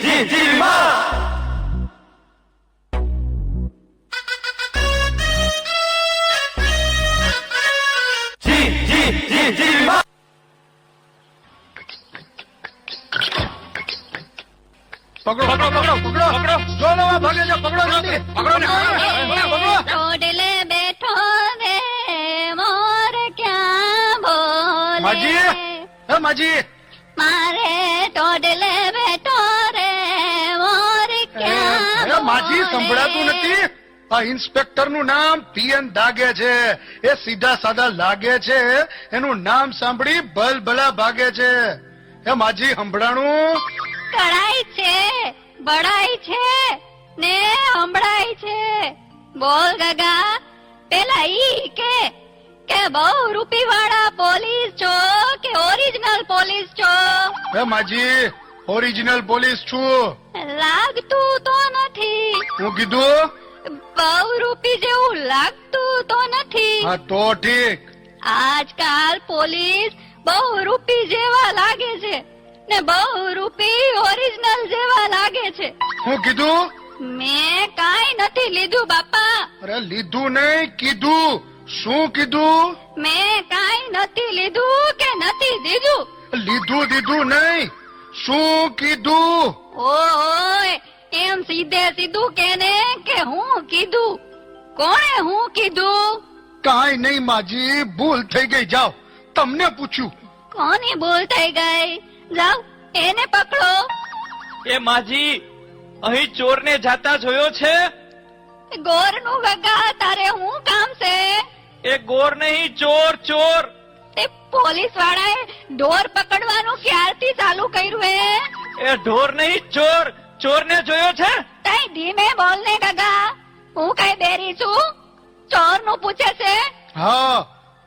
જી માં જી માં પકડો પકડો પકડો પકડો પકડો જો નવા ભાગે છે પકડો જલ્દી પકડો ને પકડો ટોડલે બેઠો રે મોર ક્યાં બોલે માજી હે માજી મારે ટોડલે બેઠો રે મોર ક્યાં હે માજી સંભળાતું નથી આ ઇન્સ્પેક્ટર નું નામ પીએન દાગે છે એ સીધા સાદા લાગે છે એનું નામ સાંભળી ભલભલા ભાગે છે હે માજી સંભળાણું કળાઈ છે બળાઈ છે ને હંભળાઈ છે બોલ ગગા પેલા ઈ કે બહુ રૂપી વાળા પોલીસ છો કે ઓરિજિનલ પોલીસ છો હે માજી ઓરિજિનલ પોલીસ છું લાગતું તો નથી હું કીધું બહુ રૂપી જેવું લાગતું તો નથી હા તો ઠીક આજકાલ પોલીસ બહુ રૂપી જેવા લાગે છે ને બહુ રૂપી ઓરિજિનલ જેવા લાગે છે હું કીધું મેં કાઈ નથી લીધું બાપા અરે લીધું નહીં કીધું શું કીધું મેં કાઈ નથી લીધું કે નથી દીધું લીધું દીધું નહીં શું કીધું ઓય એમ સીધે સીધું કેને કે હું કીધું કોણે હું કીધું કાંઈ નહીં માજી ભૂલ થઈ ગઈ જાઓ તમને પૂછ્યું કોની ભૂલ થઈ ગઈ જાઓ એને પકડો એ માજી અહીં ચોરને જાતા જોયો છે ગોરનું ગગા તારે હું કામ છે એ ગોર નહીં ચોર ચોર તે પોલીસ વાળાએ ઢોર પકડવાનું ક્યારથી ચાલુ કર્યું હે એ ઢોર નહીં ચોર ચોરને જોયો છે તઈ ધીમે બોલ ને ગગા હું કઈ બેરી છું ચોર નું પૂછે છે હા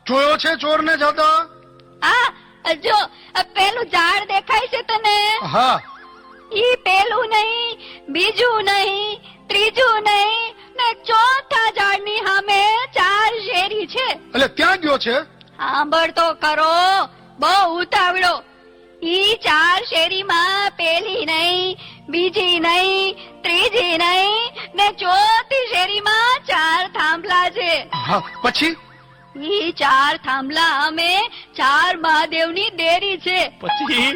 જોયો છે ચોર ને જતા આ જો પેલું ઝાડ દેખાય છે તને હા ઈ પેલું નહીં બીજું નહીં ત્રીજું નહીં ને ચોથા ઝાડની સામે 4 શેરી છે એટલે ત્યાં ગયો છે સાંભળ તો કરો બહુ ઉતાવળો ઈ 4 શેરીમાં પેલી નહીં બીજી નહીં ત્રીજી નહીં ને ચોથી શેરીમાં 4 થાંભલા છે હા પછી ઈ 4 થાંભલા અમે 4 મહાદેવની ડેરી છે પછી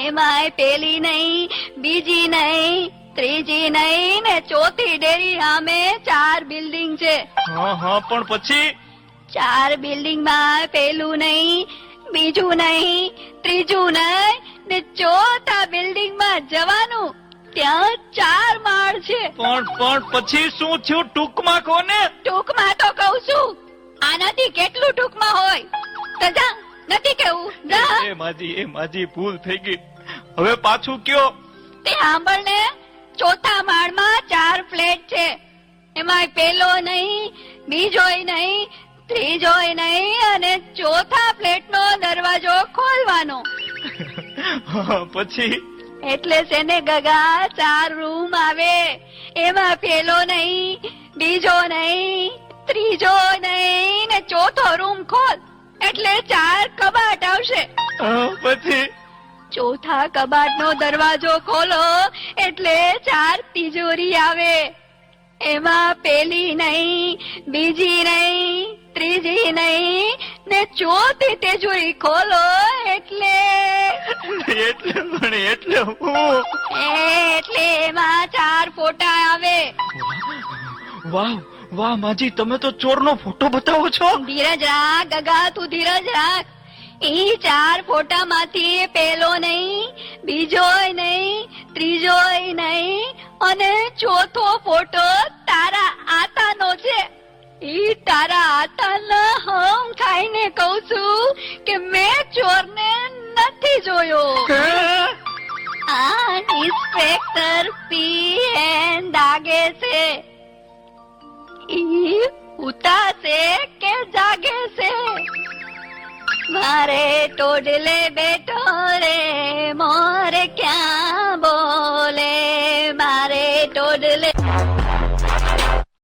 એમાંય પેલી નહીં બીજી નહીં ત્રીજી નહીં ને ચોથી ડેરી સામે 4 બિલ્ડિંગ છે હા પણ પછી 4 બિલ્ડિંગ માં પેલું નહીં બીજું નહીં ત્રીજું નહીં ને ચોથા બિલ્ડિંગ માં જવાનું ત્યાં 4 માળ છે પણ પછી શું થયું ટૂંકમાં કોને ટૂંકમાં તો કઉ છું આનાથી કેટલું ટૂંકમાં હોય તો જા નથી કેવું જા એ માજી ભૂલ થઈ ગઈ હવે પાછું કયો તે સાંભળ ને ચોથા માળમાં 4 ફ્લેટ છે એમાં પેલો નહીં બીજોય નહીં ત્રીજોય નહીં અને ચોથા ફ્લેટનો દરવાજો ખોલવાનો પછી એટલે છે ને ગગા 4 રૂમ આવે એમાં પેલો નહીં બીજો નહીં ત્રીજો નહીં ને ચોથો રૂમ ખોલ એટલે 4 કબાટ આવશે પછી ચોથા કબાટનો દરવાજો ખોલો એટલે 4 તિજોરી આવે એમાં પેલી નહીં બીજી નહીં ત્રીજી નહીં ને ચોથી તિજોરી ખોલો એટલે એમાં 4 ફોટા આવે વાહ માજી તમે તો ચોરનો ફોટો બતાવો છો ધીરજ રાખ ગગા તું ધીરજ રાખ ઈ 4 ફોટામાંથી પેલો નહીં બીજોય નહીં ત્રીજોય નહીં અને ચોથો ફોટો તારા આતાનો છે ઈ તારા આતાના હમ ખાઈને કહું છું કે મેં ચોરને નથી જોયો આ ઇન્સ્પેક્ટર પીએન દાગે છે ઈ ઉતા છે કે જાગે છે મારે ટોડલે બેઠો રે મોર ક્યાં બોલે મારે ટોડલે